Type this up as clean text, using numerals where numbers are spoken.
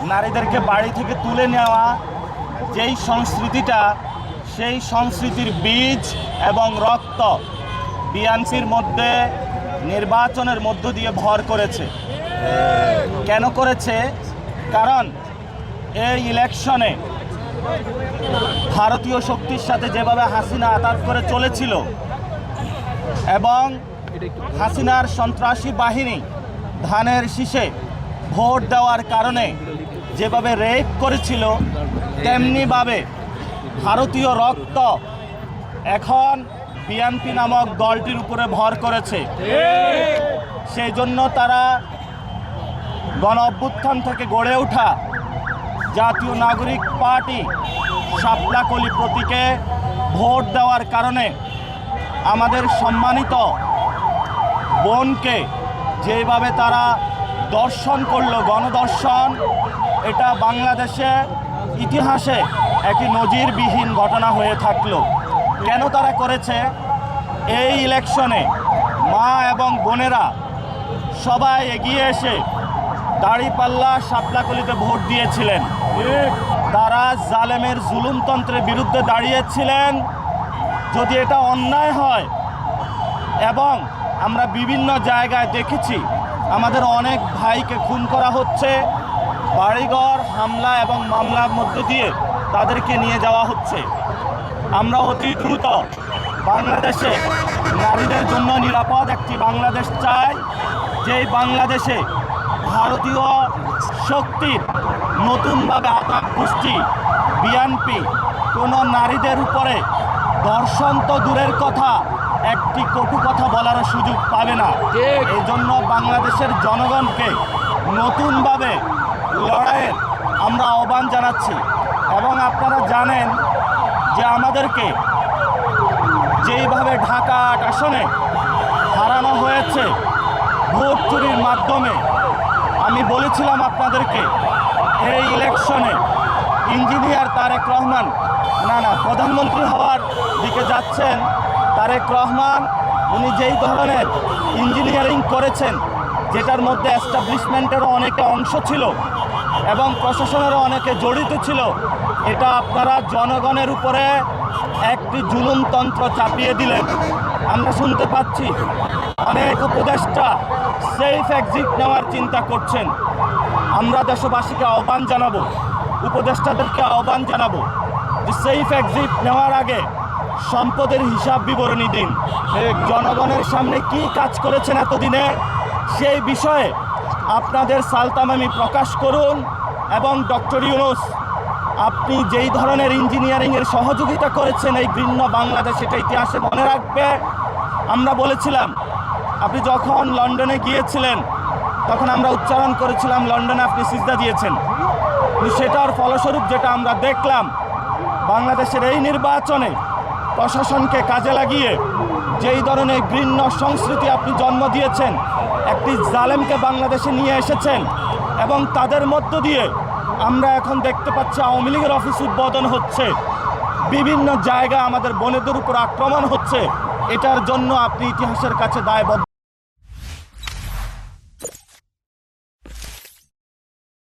নারীদেরকে বাড়ি থেকে তুলে নেওয়া যেই সংস্কৃতিটা, সেই সংস্কৃতির বীজ এবং রক্ত বিএনপির মধ্যে নির্বাচনের মধ্য দিয়ে ভর করেছে। কেন করেছে? কারণ এই ইলেকশনে ভারতীয় শক্তির সাথে যেভাবে হাসিনা আঘাত করে চলেছিল এবং হাসিনার সন্ত্রাসী বাহিনী ধানের শীষে ভোট দেওয়ার কারণে যেভাবে রেপ করেছিল, তেমনিভাবে ভারতীয় রক্ত এখন বিএনপি নামক দলটির উপরে ভর করেছে। সেই জন্য তারা গণ অভ্যুত্থান থেকে গড়ে ওঠা জাতীয় নাগরিক পার্টি শাপলাকলি প্রতীকে ভোট দেওয়ার কারণে আমাদের সম্মানিত বোনকে যেভাবে তারা দর্শন করলো, গণদর্শন, এটা বাংলাদেশে ইতিহাসে একটি নজিরবিহীন ঘটনা হয়ে থাকলো। কেন তারা করেছে? এই ইলেকশনে মা এবং বোনেরা সবাই এগিয়ে এসে দাঁড়িপাল্লা শাপলাকলিতে ভোট দিয়েছিলেন। তারা জালেমের জুলুমতন্ত্রের বিরুদ্ধে দাঁড়িয়েছিলেন। যদি এটা অন্যায় হয়, এবং আমরা বিভিন্ন জায়গায় দেখেছি আমাদের অনেক ভাইকে খুন করা হচ্ছে, বাড়িঘর হামলা এবং মামলার মধ্য দিয়ে তাদেরকে নিয়ে যাওয়া হচ্ছে। আমরা অতি দ্রুত বাংলাদেশে নারীদের জন্য নিরাপদ একটি বাংলাদেশ চাই, যেই বাংলাদেশে ভারতীয় শক্তির নতুনভাবে আঘাত গোষ্ঠী বিএনপি কোনো নারীদের উপরে ধর্ষণ তো দূরের কথা, একটি কটু কথা বলার সুযোগ পাবে না। এই জন্য বাংলাদেশের জনগণকে নতুনভাবে লড়াইয়ের আমরা আহ্বান জানাচ্ছি। এবং আপনারা জানেন যে আমাদেরকে যেইভাবে ঢাকা ৮ আসনে হারানো হয়েছে ভোট চুরির মাধ্যমে, আমি বলেছিলাম আপনাদেরকে এই ইলেকশনে ইঞ্জিনিয়ার তারেক রহমান প্রধানমন্ত্রী হওয়ার দিকে যাচ্ছেন। তারেক রহমান উনি যেই ধরনের ইঞ্জিনিয়ারিং করেছেন, যেটার মধ্যে এস্টাবলিশমেন্টেরও অনেকে অংশ ছিল এবং প্রশাসনেরও অনেকে জড়িত ছিল, এটা আপনারা জনগণের উপরে একটি জুলুমতন্ত্র চাপিয়ে দিলেন। আমরা শুনতে পাচ্ছি অনেক উপদেষ্টা সেফ এক্সিট নেওয়ার চিন্তা করছেন। আমরা দেশবাসীকে আহ্বান জানাবো, উপদেষ্টাদেরকে আহ্বান জানাবো যে সেফ এক্সিট নেওয়ার আগে সম্পদের হিসাব বিবরণী দিন। জনগণের সামনে কি কাজ করেছেন এতদিনে, সেই বিষয়ে আপনাদের সালতামামি প্রকাশ করুন। এবং ডক্টর ইউনূস, আপনি যেই ধরনের ইঞ্জিনিয়ারিংয়ের সহযোগিতা করেছেন এই ভিন্ন বাংলাদেশ, এটা ইতিহাসে মনে রাখবে। আমরা বলেছিলাম, আপনি যখন লন্ডনে গিয়েছিলেন তখন আমরা উচ্চারণ করেছিলাম লন্ডনে আপনি সিজদা দিয়েছেন। সেটার ফলস্বরূপ যেটা আমরা দেখলাম, বাংলাদেশের এই নির্বাচনে প্রশাসনকে কাজে লাগিয়ে যেই ধরনের ঘৃণ্য সংস্কৃতি আপনি জন্ম দিয়েছেন, একটি জালেমকে বাংলাদেশে নিয়ে এসেছেন এবং তাদের মধ্য দিয়ে আমরা এখন দেখতে পাচ্ছি আওয়ামী লীগের অফিস উদ্বোধন হচ্ছে, বিভিন্ন জায়গায় আমাদের বোনেদের উপর আক্রমণ হচ্ছে। এটার জন্য আপনি ইতিহাসের কাছে দায়বদ্ধ।